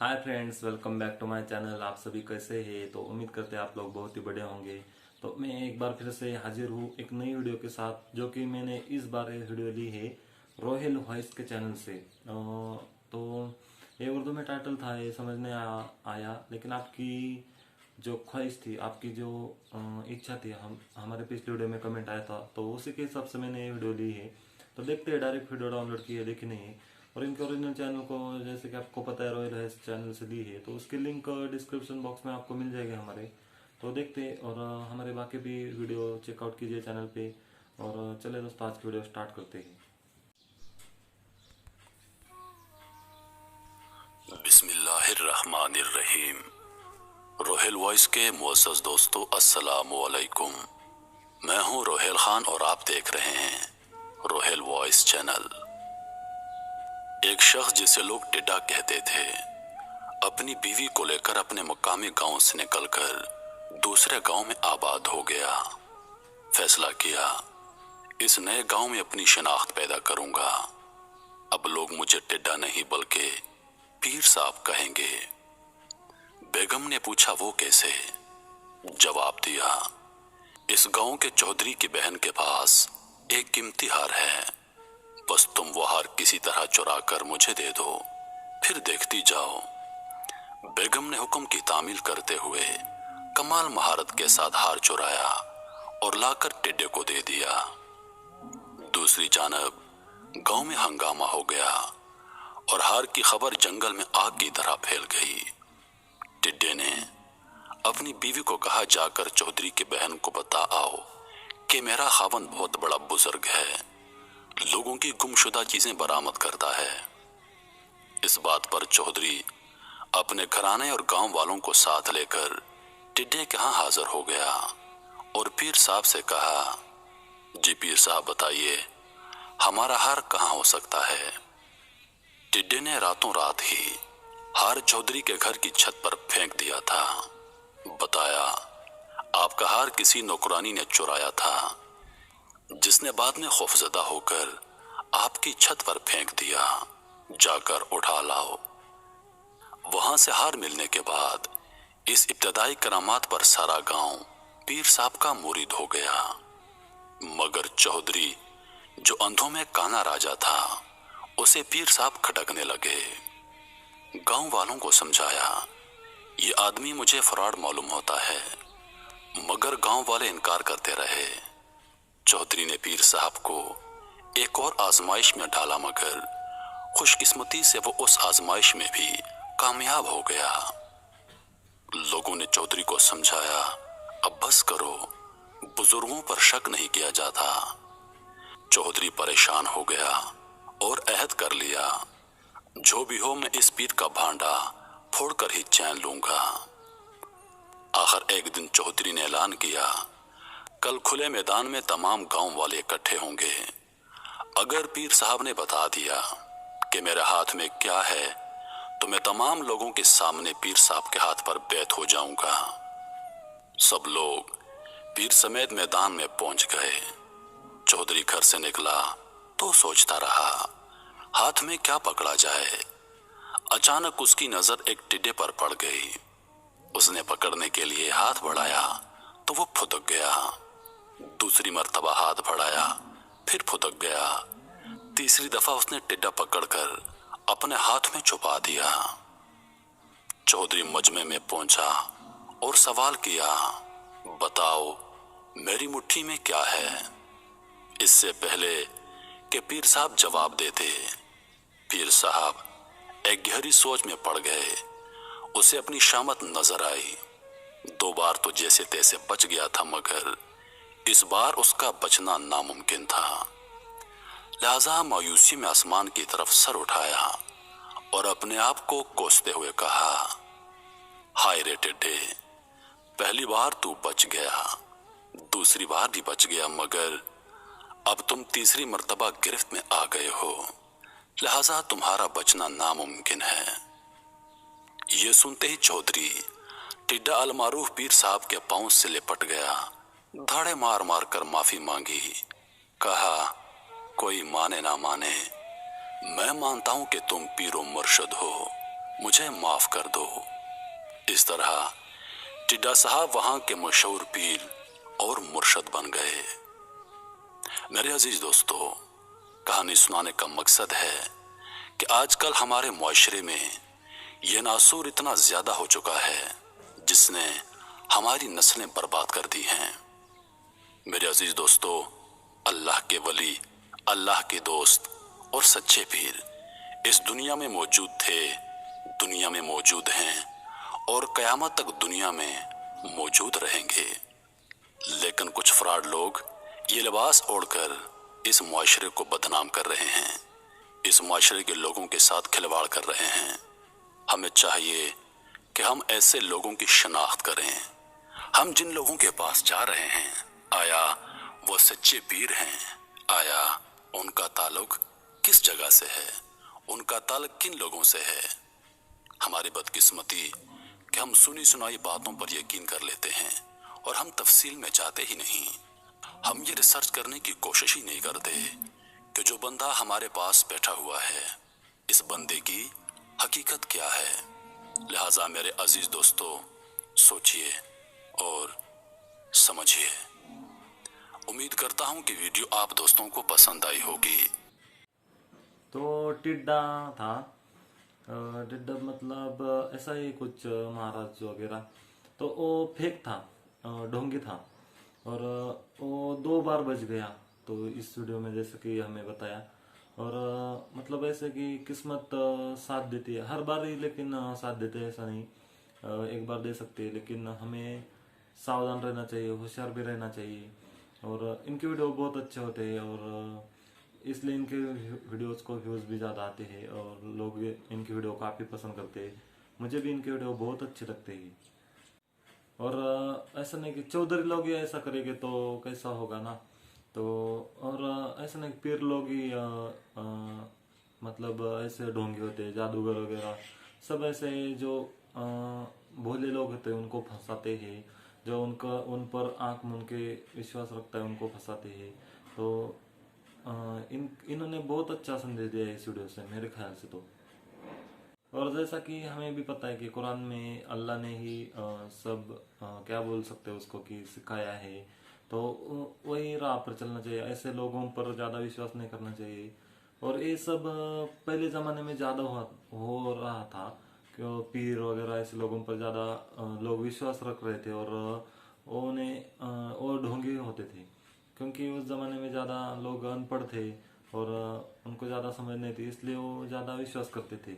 Hi friends, welcome back to my channel. आप सभी कैसे हैं? तो उम्मीद करते हैं आप लोग बहुत ही बढ़िया होंगे। तो मैं एक बार फिर से हाजिर हूँ एक नई वीडियो के साथ, जो कि मैंने इस बार ये वीडियो ली है रोहेल वॉइस के चैनल से। तो ये उर्दू में टाइटल था, ये समझ नहीं आया, लेकिन आपकी जो ख्वाहिश थी, आपकी जो इच्छा थी, हमारे पिछले वीडियो में कमेंट आया था, तो उसी के हिसाब से मैंने ये वीडियो ली है। तो देखते हैं, डायरेक्ट वीडियो डाउनलोड की है, देखी नहीं है। और इनके ओरिजिनल चैनल को, जैसे कि आपको पता है, रॉयल हैस चैनल से ली है, तो उसकी लिंक डिस्क्रिप्शन बॉक्स में आपको मिल जाएगी हमारे। तो देखते हैं, और हमारे बाकी भी वीडियो चेकआउट कीजिए चैनल पे। और चले दोस्तों, आज की वीडियो स्टार्ट करते हैं। बिस्मिल्लाहिर्रहमानिर्रहीम। रोहेल वॉइस के मुअज़्ज़ज़ दोस्तों, अस्सलामु अलैकुम। मैं हूं रोहेल खान और आप देख रहे हैं रोहेल वॉइस चैनल। एक शख्स जिसे लोग टिड्डा कहते थे, अपनी बीवी को लेकर अपने मकामी गांव से निकलकर दूसरे गांव में आबाद हो गया। फैसला किया, इस नए गांव में अपनी शनाख्त पैदा करूंगा। अब लोग मुझे टिड्डा नहीं बल्कि पीर साहब कहेंगे। बेगम ने पूछा, वो कैसे? जवाब दिया, इस गांव के चौधरी की बहन के पास एक कीमती हार है, बस तुम वो हार किसी तरह चुरा कर मुझे दे दो, फिर देखती जाओ। बेगम ने हुक्म की तामील करते हुए कमाल महारत के साथ हार चुराया और लाकर टिड्डे को दे दिया। दूसरी जानब गांव में हंगामा हो गया और हार की खबर जंगल में आग की तरह फैल गई। टिड्डे ने अपनी बीवी को कहा, जाकर चौधरी की बहन को बता आओ कि मेरा खावंद बहुत बड़ा बुजुर्ग है, लोगों की गुमशुदा चीजें बरामद करता है। इस बात पर चौधरी अपने घराने और गांव वालों को साथ लेकर टिड्डे के यहाँ हाजिर हो गया और पीर साहब से कहा, जी पीर साहब बताइए, हमारा हार कहाँ हो सकता है? टिड्डे ने रातों रात ही हार चौधरी के घर की छत पर फेंक दिया था। बताया, आपका हार किसी नौकरानी ने चुराया था, जिसने बाद में खौफजदा होकर आपकी छत पर फेंक दिया, जाकर उठा लाओ। वहां से हार मिलने के बाद इस इब्तदाई करामात पर सारा गांव पीर साहब का मुरीद हो गया। मगर चौधरी, जो अंधों में काना राजा था, उसे पीर साहब खटकने लगे। गांव वालों को समझाया, ये आदमी मुझे फराड मालूम होता है, मगर गांव वाले इनकार करते रहे। चौधरी ने पीर साहब को एक और आजमाइश में डाला, मगर खुशकिस्मती से वो उस आजमाइश में भी कामयाब हो गया। लोगों ने चौधरी को समझाया, अब बस करो, बुजुर्गों पर शक नहीं किया जाता। चौधरी परेशान हो गया और अहद कर लिया, जो भी हो मैं इस पीर का भांडा फोड़कर ही चैन लूंगा। आखिर एक दिन चौधरी ने ऐलान किया, कल खुले मैदान में तमाम गांव वाले इकट्ठे होंगे। अगर पीर साहब ने बता दिया कि मेरे हाथ में क्या है, तो मैं तमाम लोगों के सामने पीर साहब के हाथ पर बैत हो जाऊंगा। सब लोग पीर समेत मैदान में पहुंच गए। चौधरी घर से निकला तो सोचता रहा, हाथ में क्या पकड़ा जाए। अचानक उसकी नजर एक टिड्डे पर पड़ गई। उसने पकड़ने के लिए हाथ बढ़ाया तो वो फुदक गया। दूसरी मर्तबा हाथ बढ़ाया, फिर फुदक गया। तीसरी दफा उसने टिड्डा पकड़कर अपने हाथ में छुपा दिया। चौधरी मजमे में पहुंचा और सवाल किया, बताओ मेरी मुट्ठी में क्या है? इससे पहले कि पीर साहब जवाब देते, पीर साहब एक गहरी सोच में पड़ गए। उसे अपनी शामत नजर आई। 2 बार तो जैसे तैसे बच गया था, मगर इस बार उसका बचना नामुमकिन था। लिहाजा मायूसी में आसमान की तरफ सर उठाया और अपने आप को कोसते हुए कहा, हाय रे टिड्डे, पहली बार तू बच गया, दूसरी बार भी बच गया, मगर अब तुम तीसरी मर्तबा गिरफ्त में आ गए हो, लिहाजा तुम्हारा बचना नामुमकिन है। ये सुनते ही चौधरी टिड्डा अलमारूफ पीर साहब के पांव से लिपट गया। धाड़े मार मार कर माफी मांगी। कहा, कोई माने ना माने, मैं मानता हूं कि तुम पीरो मुर्शद हो, मुझे माफ कर दो। इस तरह टिड्डा साहब वहां के मशहूर पीर और मुर्शद बन गए। मेरे अजीज दोस्तों, कहानी सुनाने का मकसद है कि आजकल हमारे मुआशरे में यह नासूर इतना ज्यादा हो चुका है जिसने हमारी नस्लें बर्बाद कर दी हैं। मेरे अजीज दोस्तों, अल्लाह के वली, अल्लाह के दोस्त और सच्चे पीर इस दुनिया में मौजूद थे, दुनिया में मौजूद हैं और कयामत तक दुनिया में मौजूद रहेंगे। लेकिन कुछ फ्रॉड लोग ये लिबास ओढ़कर इस मुआशरे को बदनाम कर रहे हैं, इस मुआशरे के लोगों के साथ खिलवाड़ कर रहे हैं। हमें चाहिए कि हम ऐसे लोगों की शनाख्त करें। हम जिन लोगों के पास जा रहे हैं, आया वो सच्चे पीर हैं? आया उनका ताल्लुक किस जगह से है? उनका ताल्लुक किन लोगों से है? हमारी बदकिस्मती कि हम सुनी सुनाई बातों पर यकीन कर लेते हैं और हम तफसील में जाते ही नहीं। हम ये रिसर्च करने की कोशिश ही नहीं करते कि जो बंदा हमारे पास बैठा हुआ है, इस बंदे की हकीकत क्या है। लिहाजा मेरे अजीज दोस्तों, सोचिए और समझिए। उम्मीद करता हूं कि वीडियो आप दोस्तों को पसंद आई होगी। तो टिड्डा था, टिड्डा मतलब ऐसा ही कुछ महाराज वगैरह। तो वो फेक था, ढोंगी था और वो 2 बार बच गया। तो इस वीडियो में जैसे कि हमें बताया और मतलब ऐसे कि किस्मत साथ देती है हर बार ही, लेकिन साथ देते हैं ऐसा नहीं। एक बार दे सकते हैं, लेकिन हमें सावधान रहना चाहिए, होशियार भी रहना चाहिए। और इनके वीडियो बहुत अच्छे होते हैं और इसलिए इनके वीडियोस को व्यूज़ भी ज़्यादा आते हैं और लोग इनके वीडियो काफ़ी पसंद करते हैं। मुझे भी इनके वीडियो बहुत अच्छे लगते हैं। और ऐसा नहीं कि चौधरी लोग ही ऐसा करेंगे तो कैसा होगा ना। तो और ऐसा नहीं कि पीर लोग ही मतलब ऐसे ढोंगे होते हैं, जादूगर वगैरह सब ऐसे जो भोले लोग होते हैं उनको फंसाते हैं। जो उनका उन पर आंख मूंद के विश्वास रखता है उनको फंसाते हैं। तो इन्होंने बहुत अच्छा संदेश दिया है इस वीडियो से मेरे ख्याल से तो। और जैसा कि हमें भी पता है कि कुरान में अल्लाह ने ही सब क्या बोल सकते हैं उसको कि सिखाया है। तो वही राह पर चलना चाहिए, ऐसे लोगों पर ज़्यादा विश्वास नहीं करना चाहिए। और ये सब पहले ज़माने में ज़्यादा हो रहा था कि पीर वगैरह ऐसे लोगों पर ज़्यादा लोग विश्वास रख रहे थे और उन्हें और ढोंगे होते थे, क्योंकि उस ज़माने में ज़्यादा लोग अनपढ़ थे और उनको ज़्यादा समझ नहीं थी, इसलिए वो ज़्यादा विश्वास करते थे।